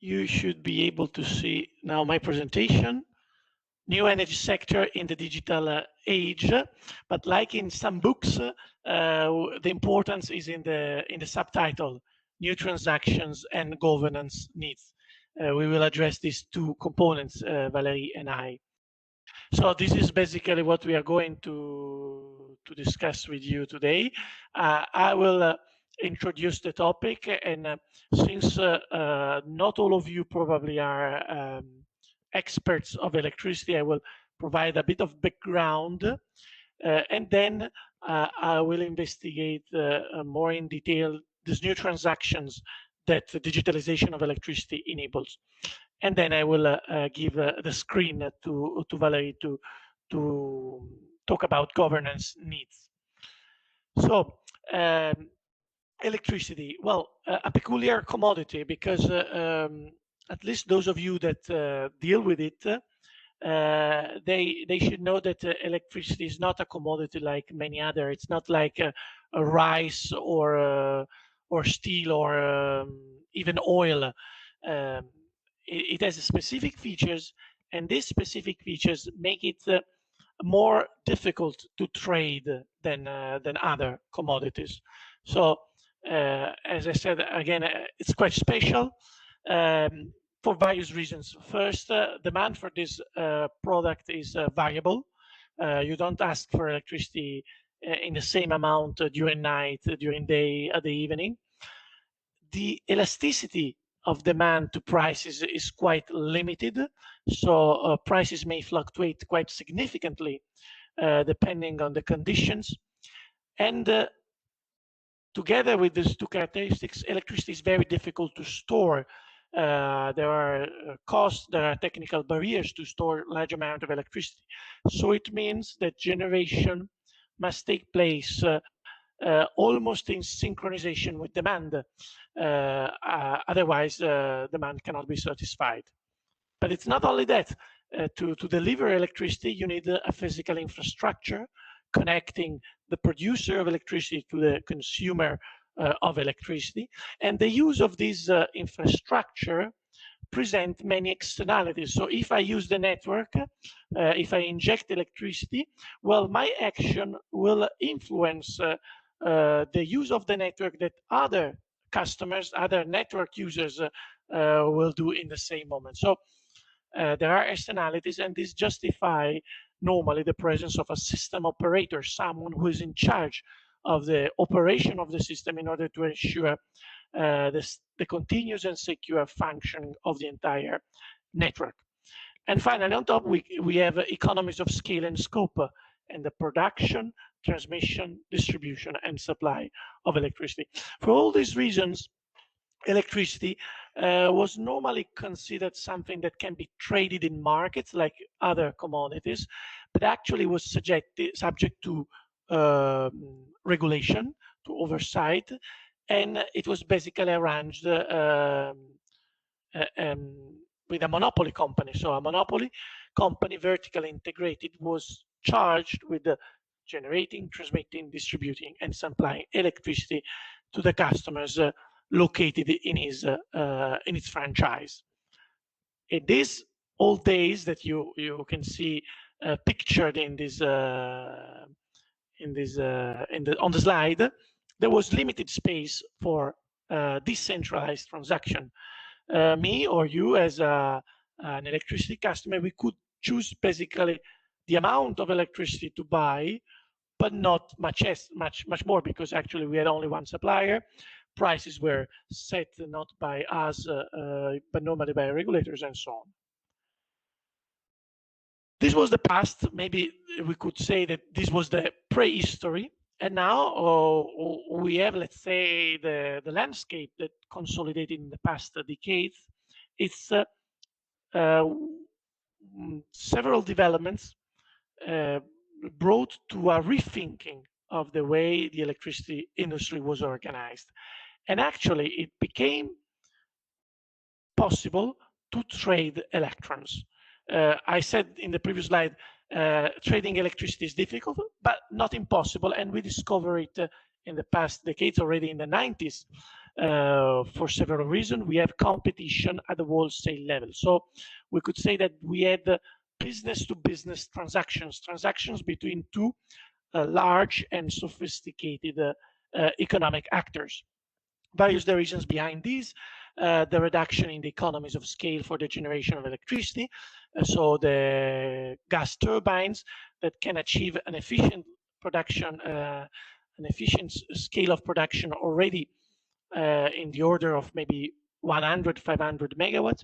You should be able to see now my presentation. New energy sector in the digital age, but like in some books, the importance is in the subtitle, new transactions and governance needs. We will address these two components, Valerie and I. So this is basically what we are going to discuss with you today. I will introduce the topic, and since not all of you probably are experts of electricity, I will provide a bit of background, and then I will investigate more in detail these new transactions that the digitalization of electricity enables. And then I will give the screen to Valerie to talk about governance needs. So electricity, well, a peculiar commodity because at least those of you that deal with it, they should know that electricity is not a commodity like many other. It's not like a rice or steel or even oil. It has specific features, and these specific features make it more difficult to trade than other commodities. So, as I said again, it's quite special for various reasons. First, demand for this product is variable. You don't ask for electricity in the same amount during night, during day, at the evening. The elasticity of demand to prices is quite limited, so prices may fluctuate quite significantly depending on the conditions. And together with these two characteristics, electricity is very difficult to store. There are costs, there are technical barriers to store large amount of electricity. So it means that generation must take place almost in synchronization with demand. Otherwise, demand cannot be satisfied. But it's not only that. To deliver electricity, you need a physical infrastructure connecting the producer of electricity to the consumer of electricity. And the use of this infrastructure present many externalities. So if I use the network, if I inject electricity, well, my action will influence the use of the network that other customers, other network users will do in the same moment. So there are externalities, and these justify normally the presence of a system operator, someone who is in charge of the operation of the system in order to ensure the continuous and secure functioning of the entire network. And finally, on top, we have economies of scale and scope and the production, transmission, distribution, and supply of electricity. For all these reasons, electricity was normally considered something that can be traded in markets like other commodities, but actually was subject to regulation, to oversight, and it was basically arranged with a monopoly company. So a monopoly company, vertically integrated, was charged with generating, transmitting, distributing, and supplying electricity to the customers located in its franchise. In these old days that you can see pictured on the slide, there was limited space for decentralized transaction. Me or you as an electricity customer, we could choose basically the amount of electricity to buy, but not much more, because actually we had only one supplier. Prices were set not by us, but normally by regulators and so on. This was the past. Maybe we could say that this was the prehistory. And now we have, let's say, the landscape that consolidated in the past decades. It's several developments brought to a rethinking of the way the electricity industry was organized. And actually, it became possible to trade electrons. I said in the previous slide, trading electricity is difficult, but not impossible. And we discovered it in the past decades, already in the 90s. for several reasons. We have competition at the wholesale level. So we could say that we had business-to-business transactions between two large and sophisticated economic actors. Various the reasons behind these: the reduction in the economies of scale for the generation of electricity, so the gas turbines that can achieve an efficient production, an efficient scale of production already in the order of maybe 100, 500 megawatts.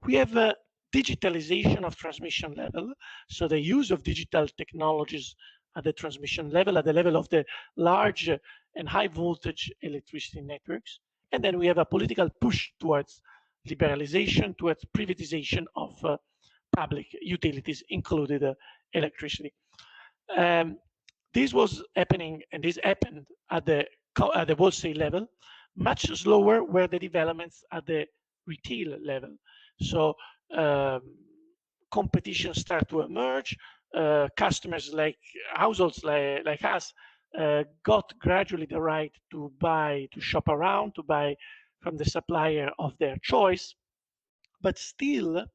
We have a digitalization of transmission level, so the use of digital technologies at the transmission level, at the level of the large and high voltage electricity networks. And then we have a political push towards liberalization, towards privatization of public utilities, included electricity. This was happening, and this happened at the wholesale level. Much slower were the developments at the retail level. So competition start to emerge. Customers like households like us got gradually the right to buy, to shop around, to buy from the supplier of their choice. But still,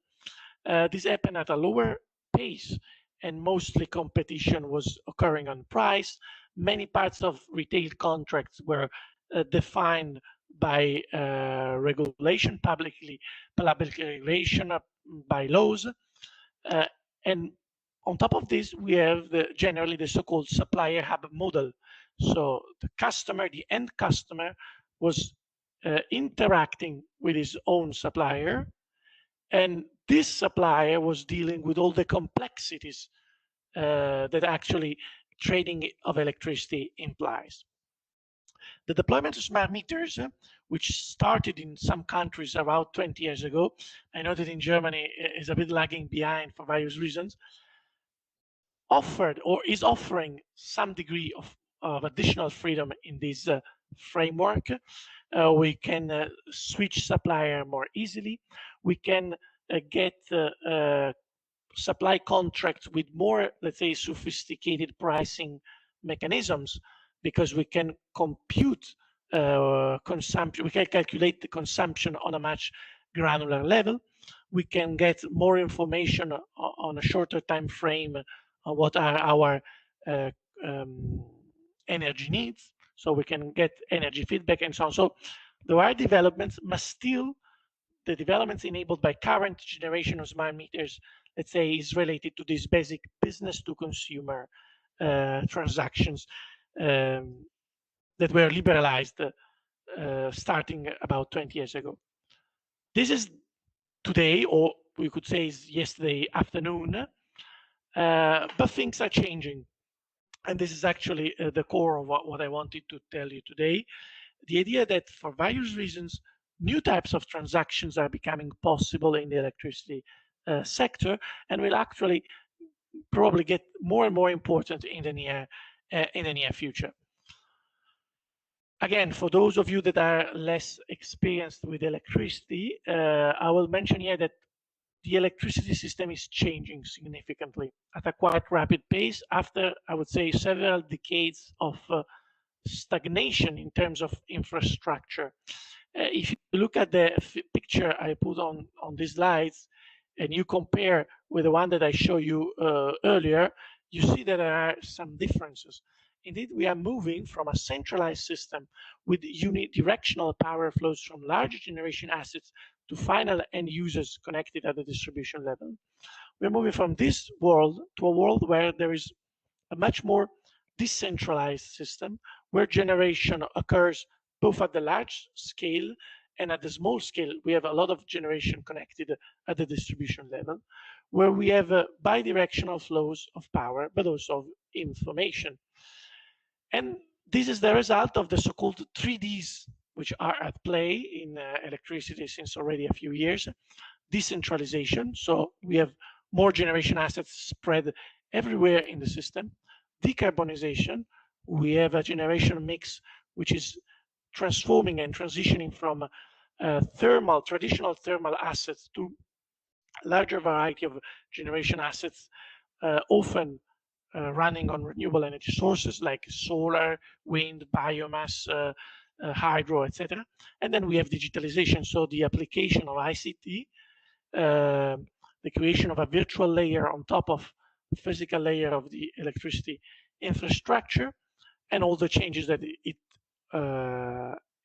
this happened at a lower pace, and mostly competition was occurring on price. Many parts of retail contracts were defined by regulation, public regulation, by laws. And on top of this, we have generally the so-called supplier hub model. So the customer, the end customer, was interacting with his own supplier, and this supplier was dealing with all the complexities that actually trading of electricity implies. The deployment of smart meters, which started in some countries around 20 years ago, I know that in Germany is a bit lagging behind for various reasons, offered or is offering some degree of additional freedom in this framework. We can switch supplier more easily. We can get supply contracts with more, let's say, sophisticated pricing mechanisms, because we can compute consumption, we can calculate the consumption on a much granular level. We can get more information on a shorter time frame on what are our energy needs, so we can get energy feedback and so on. So there are developments, but still the developments enabled by current generation of smart meters, let's say, is related to these basic business to consumer transactions that were liberalized starting about 20 years ago. This is today, or we could say is yesterday afternoon, but things are changing. And this is actually the core of what I wanted to tell you today. The idea that for various reasons, new types of transactions are becoming possible in the electricity sector, and will actually probably get more and more important in the near future. Again, for those of you that are less experienced with electricity, I will mention here that the electricity system is changing significantly at a quite rapid pace after, I would say, several decades of stagnation in terms of infrastructure. If you look at the picture I put on these slides, and you compare with the one that I showed you earlier, you see that there are some differences. Indeed, we are moving from a centralized system with unidirectional power flows from large generation assets to final end users connected at the distribution level. We're moving from this world to a world where there is a much more decentralized system, where generation occurs both at the large scale and at the small scale. We have a lot of generation connected at the distribution level, where we have bidirectional flows of power, but also of information. And this is the result of the so-called 3Ds, which are at play in electricity since already a few years. Decentralization, so we have more generation assets spread everywhere in the system. Decarbonization, we have a generation mix which is transforming and transitioning from traditional thermal assets to larger variety of generation assets, often running on renewable energy sources like solar, wind, biomass, hydro, etc. And then we have digitalization, so the application of ICT, the creation of a virtual layer on top of the physical layer of the electricity infrastructure, and all the changes that it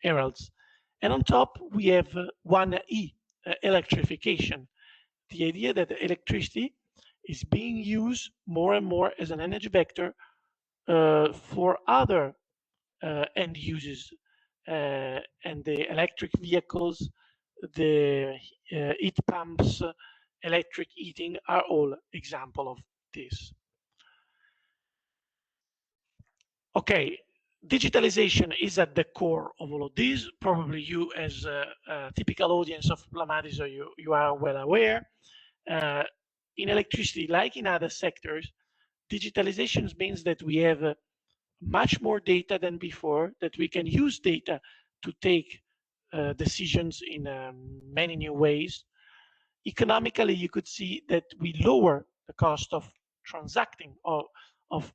heralds. And on top, we have 1E, electrification. The idea that electricity is being used more and more as an energy vector for other end uses. And the electric vehicles, the heat pumps, electric heating are all example of this. Okay, digitalization is at the core of all of this. Probably you, as a typical audience of Plamadiso, you are well aware. In electricity, like in other sectors, digitalization means that we have much more data than before, that we can use data to take decisions in many new ways. Economically, you could see that we lower the cost of transacting, or of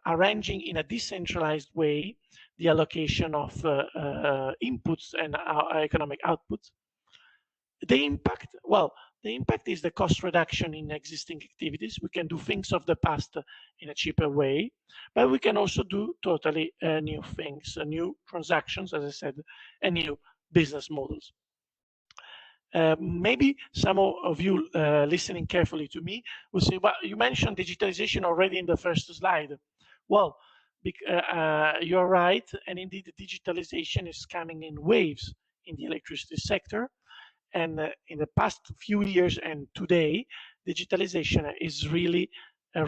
arranging in a decentralized way the allocation of inputs and economic outputs. The impact, well, the impact is the cost reduction in existing activities. We can do things of the past in a cheaper way, but we can also do totally new things, new transactions, as I said, and new business models. Maybe some of you listening carefully to me will say, well, you mentioned digitalization already in the first slide. Well, you're right, and indeed digitalization is coming in waves in the electricity sector. And in the past few years and today, digitalization is really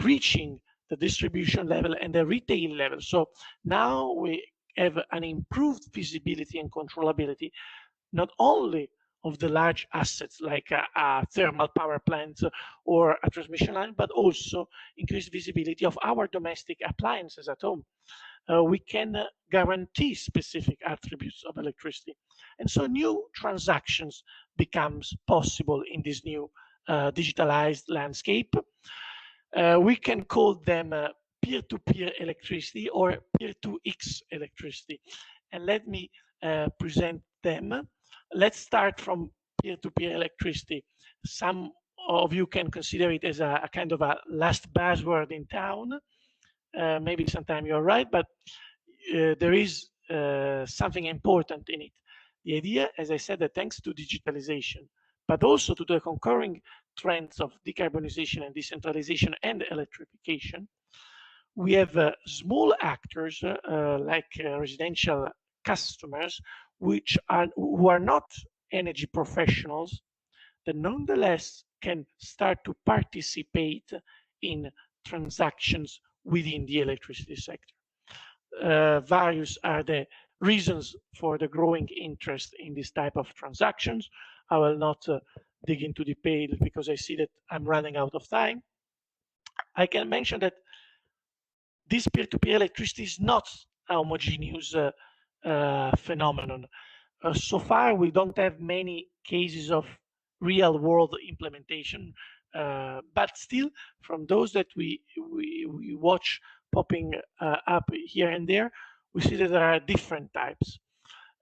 reaching the distribution level and the retail level. So now we have an improved visibility and controllability, not only of the large assets like a thermal power plant or a transmission line, but also increased visibility of our domestic appliances at home. We can guarantee specific attributes of electricity. And so new transactions becomes possible in this new digitalized landscape. We can call them peer-to-peer electricity or peer-to-X electricity. And let me present them. Let's start from peer-to-peer electricity. Some of you can consider it as a kind of a last buzzword in town. Maybe sometimes you're right, but there is something important in it. The idea, as I said, that thanks to digitalization, but also to the concurring trends of decarbonization and decentralization and electrification, we have small actors like residential customers, who are not energy professionals, that nonetheless can start to participate in transactions within the electricity sector. Various are the reasons for the growing interest in this type of transactions. I will not dig into detail because I see that I'm running out of time. I can mention that this peer-to-peer electricity is not a homogeneous phenomenon. So far, we don't have many cases of real-world implementation, but still, from those that we watch popping up here and there, we see that there are different types.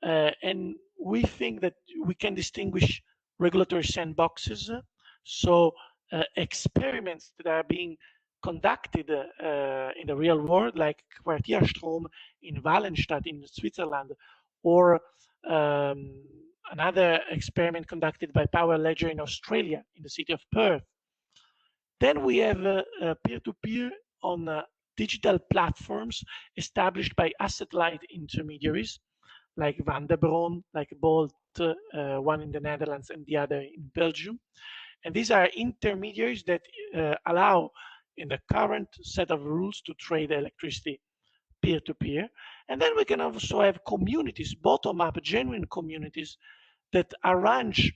And we think that we can distinguish regulatory sandboxes, so experiments that are being conducted in the real world, like Quartierstrom in Wallenstadt in Switzerland, or another experiment conducted by Power Ledger in Australia, in the city of Perth. Then we have peer-to-peer on digital platforms established by asset-light intermediaries, like Van der Bron, like Bolt, one in the Netherlands and the other in Belgium. And these are intermediaries that allow, in the current set of rules, to trade electricity peer-to-peer. And then we can also have communities, bottom-up, genuine communities that arrange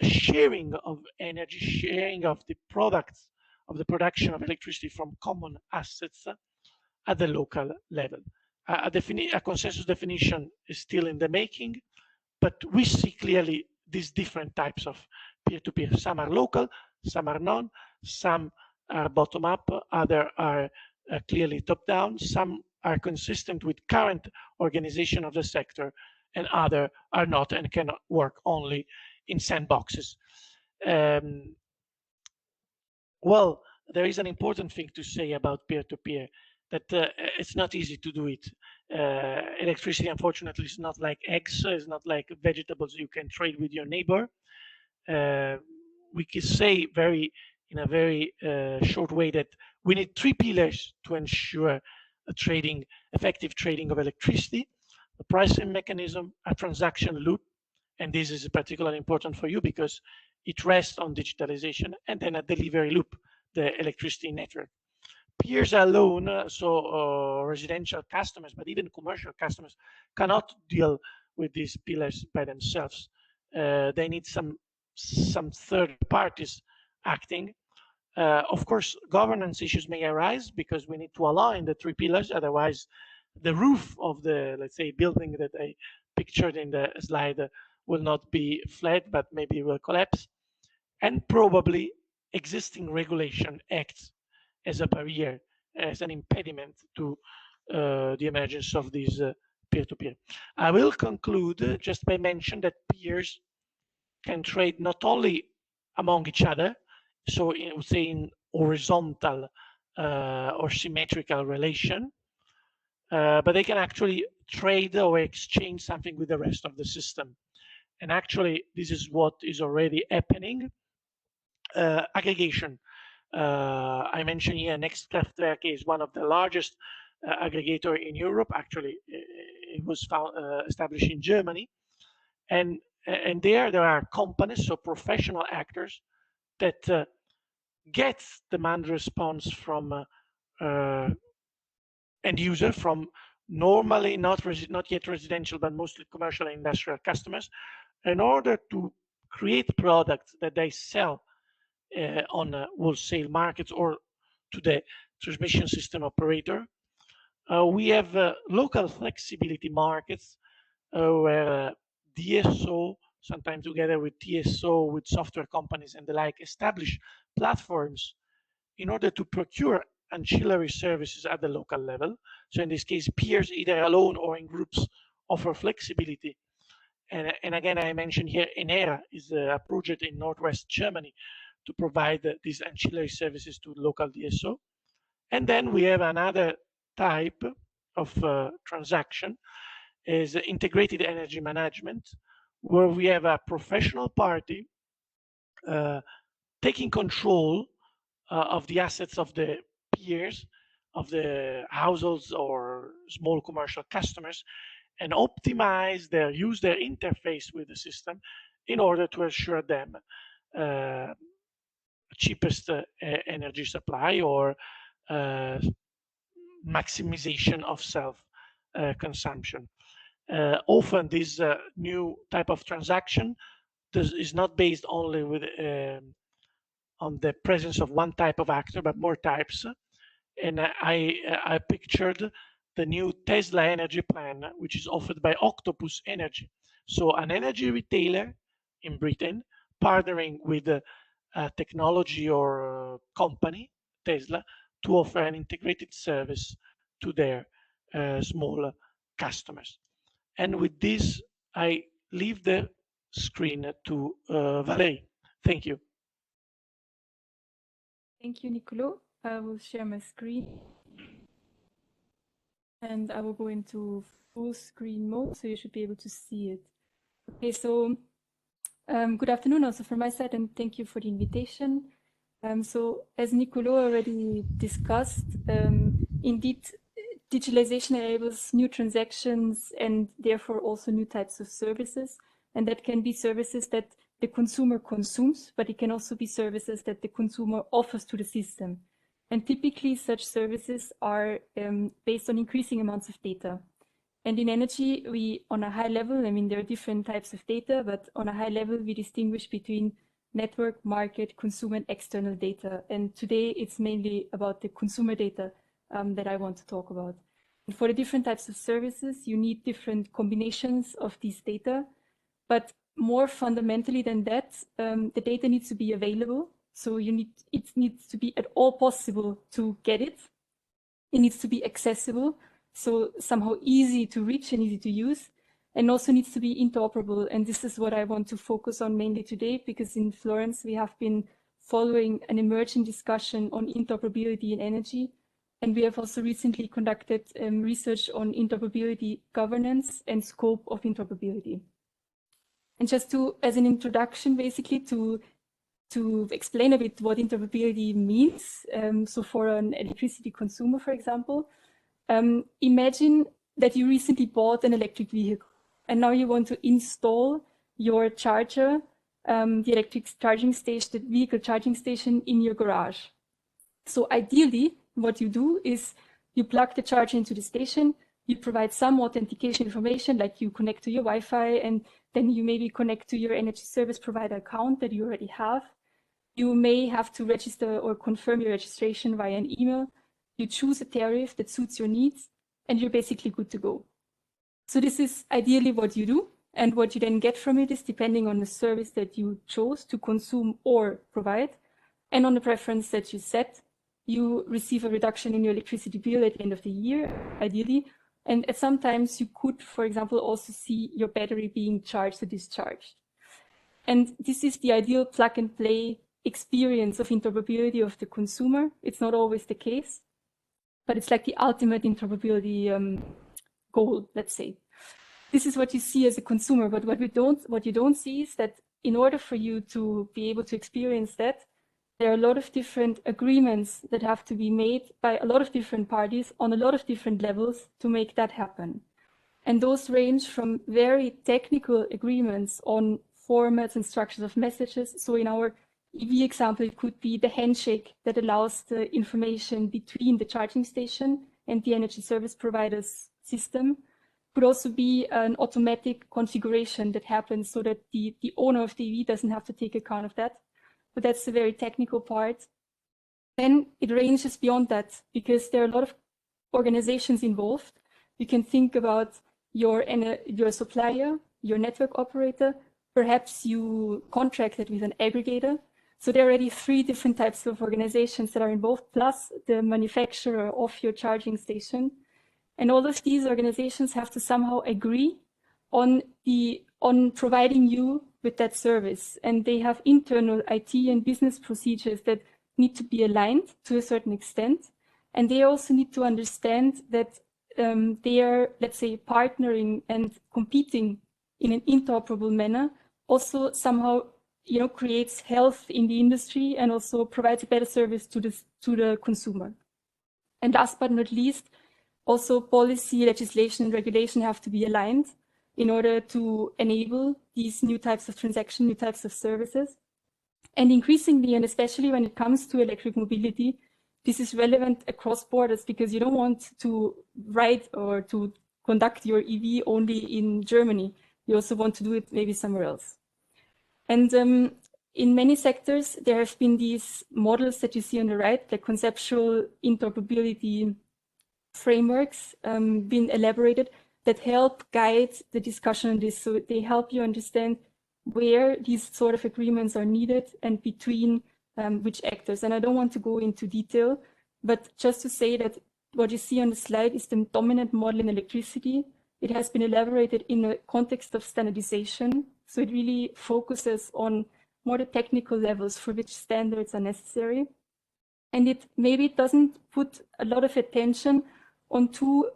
sharing of energy, sharing of the products of the production of electricity from common assets at the local level. A consensus definition is still in the making, but we see clearly these different types of peer-to-peer. Some are local, some are non, some are bottom-up, other are clearly top-down, some are consistent with current organization of the sector, and other are not and cannot work only in sandboxes. Well, there is an important thing to say about peer-to-peer, that it's not easy to do it. Electricity, unfortunately, is not like eggs, it's not like vegetables you can trade with your neighbor. We can say in a very short way that we need three pillars to ensure effective trading of electricity: the pricing mechanism, a transaction loop, and this is particularly important for you because it rests on digitalization, and then a delivery loop, the electricity network. Peers alone, residential customers, but even commercial customers, cannot deal with these pillars by themselves. They need some third parties acting. Of course, governance issues may arise because we need to align the three pillars. Otherwise, the roof of the, let's say, building that I pictured in the slide will not be flat, but maybe will collapse. And probably existing regulation acts as a barrier, as an impediment to the emergence of these peer-to-peer. I will conclude just by mentioning that peers can trade not only among each other, so in horizontal or symmetrical relation, but they can actually trade or exchange something with the rest of the system. And actually, this is what is already happening. Aggregation. I mentioned here Nextkraftwerke is one of the largest aggregator in Europe. Actually, it was established in Germany. And there are companies, so professional actors, that get demand response from end user, from normally not yet residential, but mostly commercial and industrial customers, in order to create products that they sell on wholesale markets or to the transmission system operator. We have local flexibility markets where DSO, sometimes together with TSO, with software companies and the like, establish platforms in order to procure ancillary services at the local level. So in this case, peers, either alone or in groups, offer flexibility. And again, I mentioned here Enera is a project in Northwest Germany to provide these ancillary services to local DSO. And then we have another type of transaction is integrated energy management, where we have a professional party taking control of the assets of the peers, of the households or small commercial customers, and optimize use their interface with the system in order to assure them cheapest energy supply or maximization of self consumption. Often this new type of transaction is not based only on the presence of one type of actor, but more types. And I pictured the new Tesla energy plan, which is offered by Octopus Energy. So an energy retailer in Britain partnering with a technology or company, Tesla, to offer an integrated service to their small customers. And with this, I leave the screen to Valerie. Thank you. Thank you, Nicolò. I will share my screen. And I will go into full screen mode, so you should be able to see it. Okay, so good afternoon also from my side, and thank you for the invitation. So as Nicolò already discussed, indeed, digitalization enables new transactions and therefore also new types of services. And that can be services that the consumer consumes, but it can also be services that the consumer offers to the system. And typically such services are based on increasing amounts of data. And in energy, we, on a high level, I mean, there are different types of data, but on a high level, we distinguish between network, market, consumer, and external data. And today it's mainly about the consumer data that I want to talk about. And for the different types of services, you need different combinations of these data. But more fundamentally than that, the data needs to be available. So it needs to be at all possible to get it. It needs to be accessible. so somehow easy to reach and easy to use, and also needs to be interoperable. And this is what I want to focus on mainly today, because in Florence we have been following an emerging discussion on interoperability in energy. And we have also recently conducted research on interoperability governance and scope of interoperability. And just to, as an introduction, basically to explain a bit what interoperability means. So for an electricity consumer, for example, imagine that you recently bought an electric vehicle and now you want to install your charger, the electric charging station, the vehicle charging station in your garage. So ideally, what you do is you plug the charger into the station, you provide some authentication information, like you connect to your Wi-Fi, and then you maybe connect to your energy service provider account that you already have. You may have to register or confirm your registration via an email. You choose a tariff that suits your needs, and you're basically good to go. So this is ideally what you do, and what you then get from it is depending on the service that you chose to consume or provide, and on the preference that you set. You receive a reduction in your electricity bill at the end of the year, ideally. And sometimes you could, for example, also see your battery being charged or discharged. And this is the ideal plug and play experience of interoperability of the consumer. It's not always the case, but it's like the ultimate interoperability goal, let's say. This is what you see as a consumer, but what you don't see is that in order for you to be able to experience that, there are a lot of different agreements that have to be made by a lot of different parties on a lot of different levels to make that happen. And those range from very technical agreements on formats and structures of messages. So in our EV example, it could be the handshake that allows the information between the charging station and the energy service provider's system. Could also be an automatic configuration that happens so that the owner of the EV doesn't have to take account of that. But that's the very technical part. Then it ranges beyond that, because there are a lot of organizations involved. You can think about your supplier, your network operator. Perhaps you contracted with an aggregator. So there are already 3 different types of organizations that are involved, plus the manufacturer of your charging station. And all of these organizations have to somehow agree on providing you with that service. And they have internal IT and business procedures that need to be aligned to a certain extent. And they also need to understand that they are, let's say, partnering and competing in an interoperable manner, also somehow, creates health in the industry and also provides a better service to the consumer. And last but not least, also policy, legislation, and regulation have to be aligned in order to enable these new types of transaction, new types of services. And increasingly, and especially when it comes to electric mobility, this is relevant across borders, because you don't want to ride or to conduct your EV only in Germany. You also want to do it maybe somewhere else. And in many sectors, there have been these models that you see on the right, the conceptual interoperability frameworks been elaborated that help guide the discussion on this. So they help you understand where these sort of agreements are needed and between which actors. And I don't want to go into detail, but just to say that what you see on the slide is the dominant model in electricity. It has been elaborated in a context of standardization. So it really focuses on more the technical levels for which standards are necessary. And it maybe doesn't put a lot of attention on 2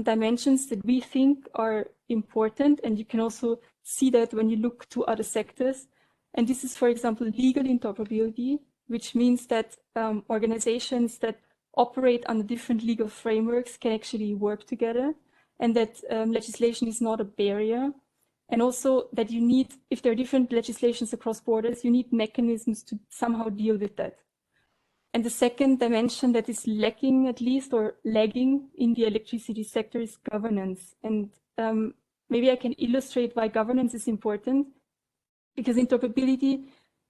dimensions that we think are important. And you can also see that when you look to other sectors. And this is, for example, legal interoperability, which means that organizations that operate under different legal frameworks can actually work together, and that legislation is not a barrier. And also that you need, if there are different legislations across borders, you need mechanisms to somehow deal with that. And the second dimension that is lacking, at least, or lagging in the electricity sector is governance. And maybe I can illustrate why governance is important, because interoperability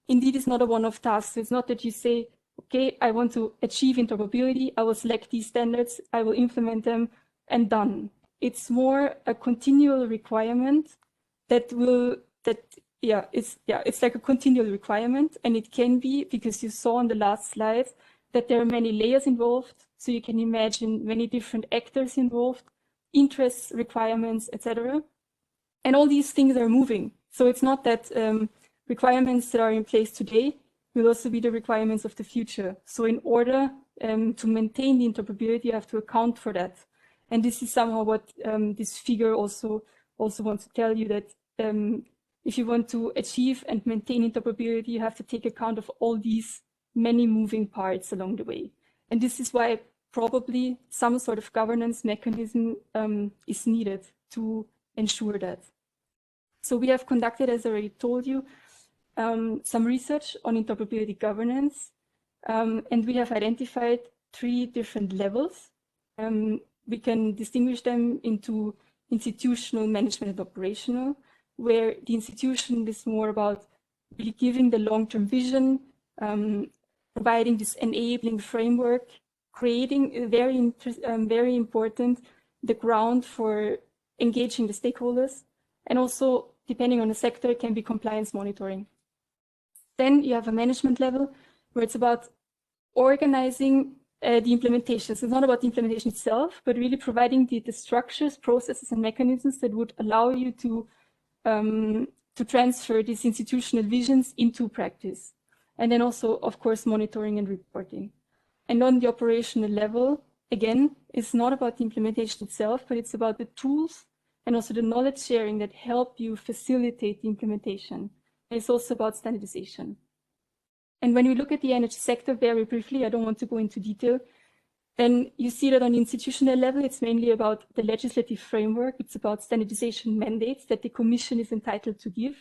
indeed is not a one-off task. So it's not that you say, okay, I want to achieve interoperability, I will select these standards, I will implement them, and done. It's more a continual requirement it's like a continual requirement. And it can be, because you saw on the last slide, that there are many layers involved. So you can imagine many different actors involved. interests, requirements, etc. And all these things are moving. So it's not that requirements that are in place today will also be the requirements of the future. So in order to maintain the interoperability, you have to account for that. And this is somehow what this figure also wants to tell you, that if you want to achieve and maintain interoperability, you have to take account of all these many moving parts along the way. And this is why probably some sort of governance mechanism is needed to ensure that. So we have conducted, as I already told you, some research on interoperability governance, and we have identified 3 different levels. We can distinguish them into institutional, management, and operational, where the institution is more about really giving the long-term vision, providing this enabling framework, creating very important, the ground for engaging the stakeholders, and also, depending on the sector, it can be compliance monitoring. Then you have a management level where it's about organizing the implementation. So it's not about the implementation itself, but really providing the structures, processes, and mechanisms that would allow you to transfer these institutional visions into practice. And then also, of course, monitoring and reporting. And on the operational level, again, it's not about the implementation itself, but it's about the tools and also the knowledge sharing that help you facilitate the implementation. And it's also about standardization. And when we look at the energy sector very briefly, I don't want to go into detail, then you see that on the institutional level, it's mainly about the legislative framework. It's about standardization mandates that the Commission is entitled to give.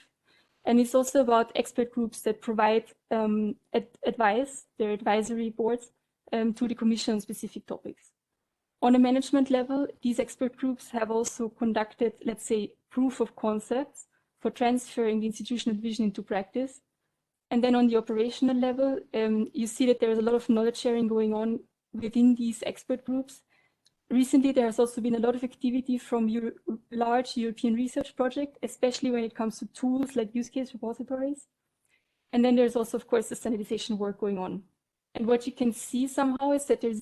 And it's also about expert groups that provide advice, their advisory boards, to the Commission on specific topics. On a management level, these expert groups have also conducted, let's say, proof of concepts for transferring the institutional vision into practice. And then on the operational level, you see that there is a lot of knowledge sharing going on within these expert groups. Recently, there has also been a lot of activity from large European research projects, especially when it comes to tools like use case repositories. And then there's also, of course, the standardization work going on. And what you can see somehow is that there's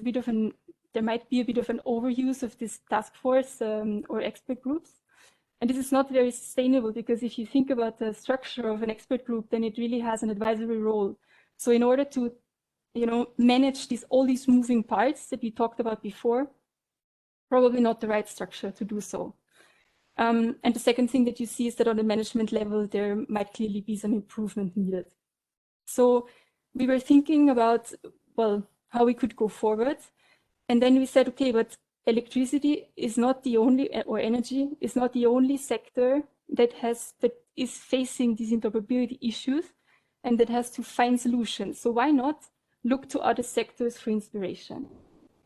there might be a bit of an overuse of this task force or expert groups. And this is not very sustainable, because if you think about the structure of an expert group, then it really has an advisory role. So in order to, manage all these moving parts that we talked about before, probably not the right structure to do so. And the second thing that you see is that on the management level, there might clearly be some improvement needed. So we were thinking about, well, how we could go forward. And then we said, okay, but electricity is not the only, or energy is not the only sector that is facing these interoperability issues and that has to find solutions. So why not look to other sectors for inspiration?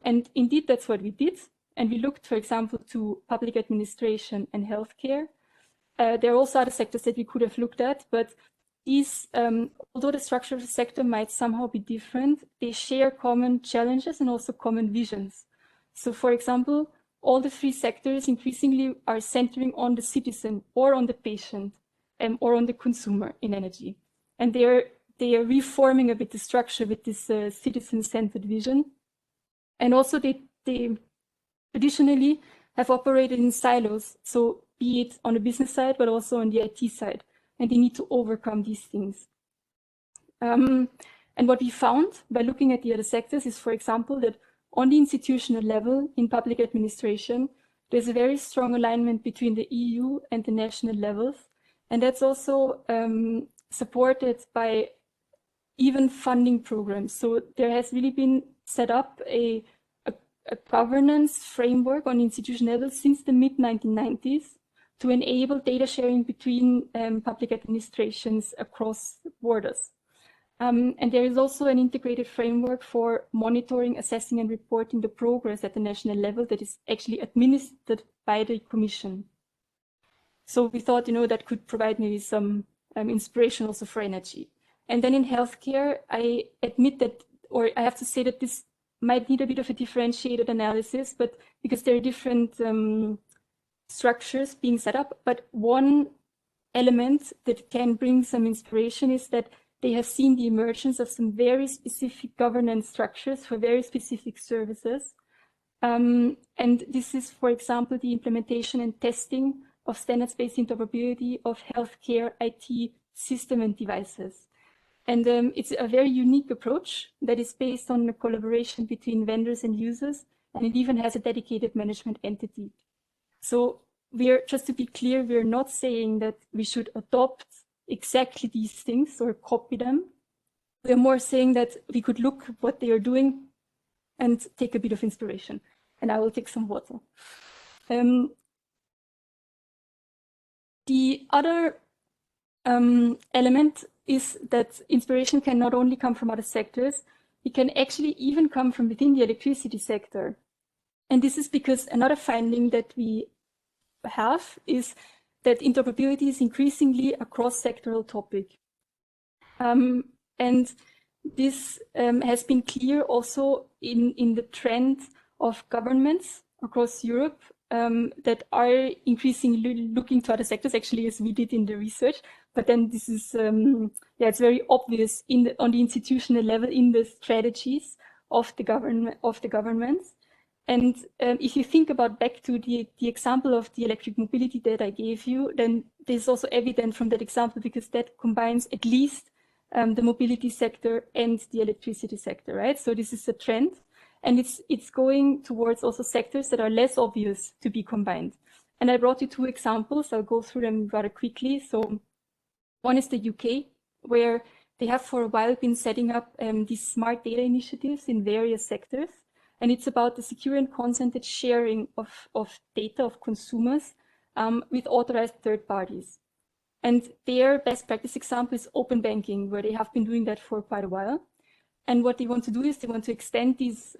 And indeed, that's what we did. And we looked, for example, to public administration and healthcare. There are also other sectors that we could have looked at, but these, although the structure of the sector might somehow be different, they share common challenges and also common visions. So, for example, all the 3 sectors increasingly are centering on the citizen or on the patient or on the consumer in energy. And they are reforming a bit the structure with this citizen-centered vision. And also they traditionally have operated in silos, so be it on the business side, but also on the IT side. And they need to overcome these things. And what we found by looking at the other sectors is, for example, that on the institutional level in public administration, there's a very strong alignment between the EU and the national levels. And that's also supported by even funding programs. So there has really been set up a governance framework on institutional level since the mid-1990s to enable data sharing between public administrations across borders. And there is also an integrated framework for monitoring, assessing, and reporting the progress at the national level that is actually administered by the Commission. So we thought, that could provide maybe some inspiration also for energy. And then in healthcare, I admit that, or I have to say that this might need a bit of a differentiated analysis, but because there are different structures being set up. But one element that can bring some inspiration is that they have seen the emergence of some very specific governance structures for very specific services. And this is, for example, the implementation and testing of standards-based interoperability of healthcare IT system and devices. And it's a very unique approach that is based on a collaboration between vendors and users, and it even has a dedicated management entity. So just to be clear, we're not saying that we should adopt exactly these things or copy them. We're more saying that we could look what they are doing and take a bit of inspiration. And I will take some water. The other element is that inspiration can not only come from other sectors, it can actually even come from within the electricity sector. And this is because another finding that we have is that interoperability is increasingly a cross-sectoral topic. And this has been clear also in the trend of governments across Europe that are increasingly looking to other sectors, actually, as we did in the research. But then this is, it's very obvious on the institutional level in the strategies of the governments. And if you think about back to the example of the electric mobility that I gave you, then this is also evident from that example because that combines at least the mobility sector and the electricity sector, right? So this is a trend, and it's going towards also sectors that are less obvious to be combined. And I brought you two examples. I'll go through them rather quickly. So one is the UK, where they have for a while been setting up these smart data initiatives in various sectors. And it's about the secure and consented sharing of data of consumers with authorized third parties. And their best practice example is open banking, where they have been doing that for quite a while. And what they want to do is they want to extend these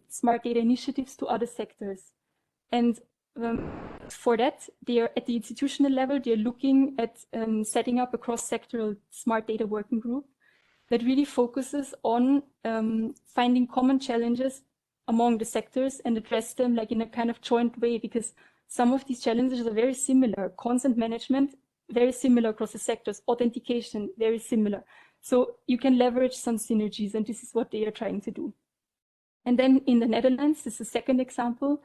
smart data initiatives to other sectors. And for that, they are at the institutional level, they're looking at setting up a cross-sectoral smart data working group that really focuses on finding common challenges among the sectors and address them like in a kind of joint way, because some of these challenges are very similar. Consent management, very similar across the sectors. Authentication, very similar. So you can leverage some synergies, and this is what they are trying to do. And then in the Netherlands, this is a second example.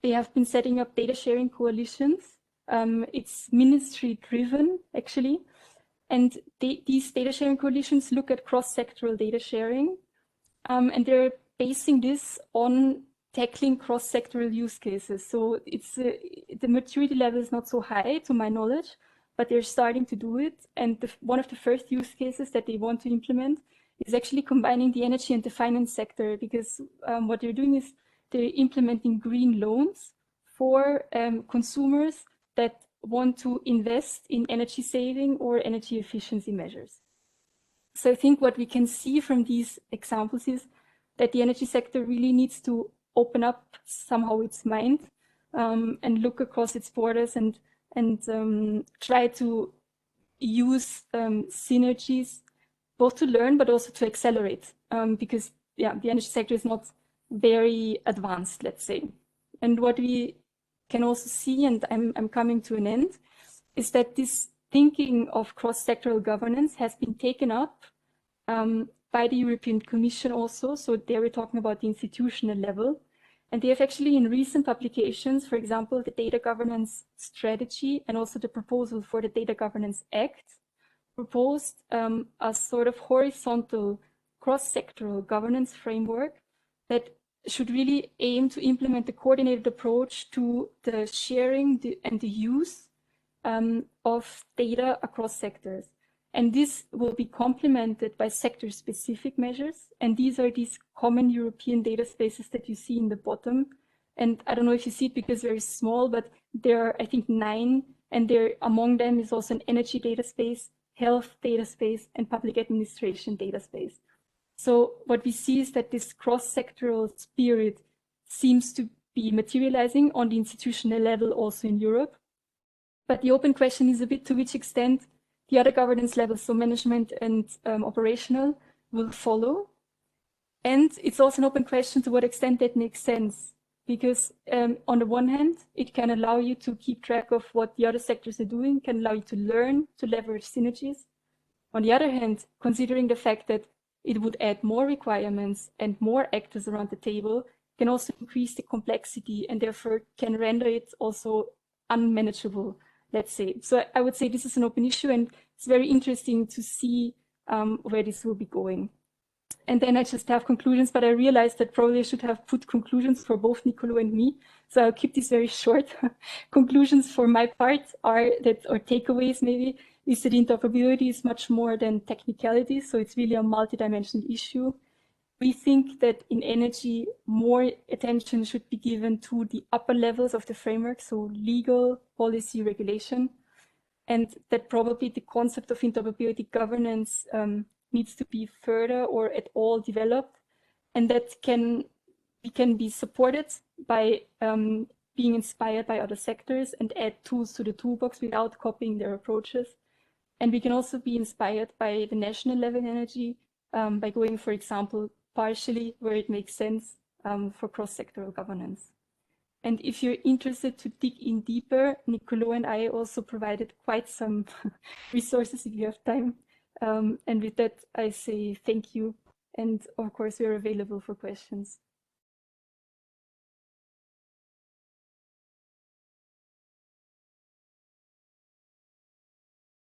They have been setting up data sharing coalitions. It's ministry driven, actually. And these data sharing coalitions look at cross-sectoral data sharing. And they're basing this on tackling cross-sectoral use cases. So it's the maturity level is not so high, to my knowledge, but they're starting to do it. And one of the first use cases that they want to implement is actually combining the energy and the finance sector, because what they're doing is they're implementing green loans for consumers that want to invest in energy saving or energy efficiency measures. So I think what we can see from these examples is that the energy sector really needs to open up somehow its mind and look across its borders and try to use synergies both to learn but also to accelerate because the energy sector is not very advanced, let's say. And what we can also see, and I'm coming to an end, is that this thinking of cross-sectoral governance has been taken up by the European Commission also. So there we're talking about the institutional level. And they have actually in recent publications, for example, the Data Governance Strategy and also the proposal for the Data Governance Act, proposed a sort of horizontal cross-sectoral governance framework that should really aim to implement a coordinated approach to the sharing and the use of data across sectors. And this will be complemented by sector-specific measures. And these are these common European data spaces that you see in the bottom. And I don't know if you see it because they're very small, but there are, I think, 9. And among them is also an energy data space, health data space, and public administration data space. So what we see is that this cross-sectoral spirit seems to be materializing on the institutional level also in Europe. But the open question is a bit to which extent the other governance levels, so management and operational, will follow. And it's also an open question to what extent that makes sense. Because on the one hand, it can allow you to keep track of what the other sectors are doing, can allow you to learn, to leverage synergies. On the other hand, considering the fact that it would add more requirements and more actors around the table, can also increase the complexity and therefore can render it also unmanageable, let's say. So I would say this is an open issue, and it's very interesting to see where this will be going. And then I just have conclusions, but I realized that probably I should have put conclusions for both Nicolò and me. So I'll keep this very short. Conclusions for my part are that, or takeaways maybe, is that interoperability is much more than technicality. So it's really a multidimensional issue. We think that in energy, more attention should be given to the upper levels of the framework, so legal, policy, regulation, and that probably the concept of interoperability governance needs to be further or at all developed, and that we can be supported by being inspired by other sectors and add tools to the toolbox without copying their approaches. And we can also be inspired by the national level energy by going, for example, partially where it makes sense for cross-sectoral governance. And if you're interested to dig in deeper, Nicolò and I also provided quite some resources if you have time. And with that, I say thank you. And of course, we're available for questions.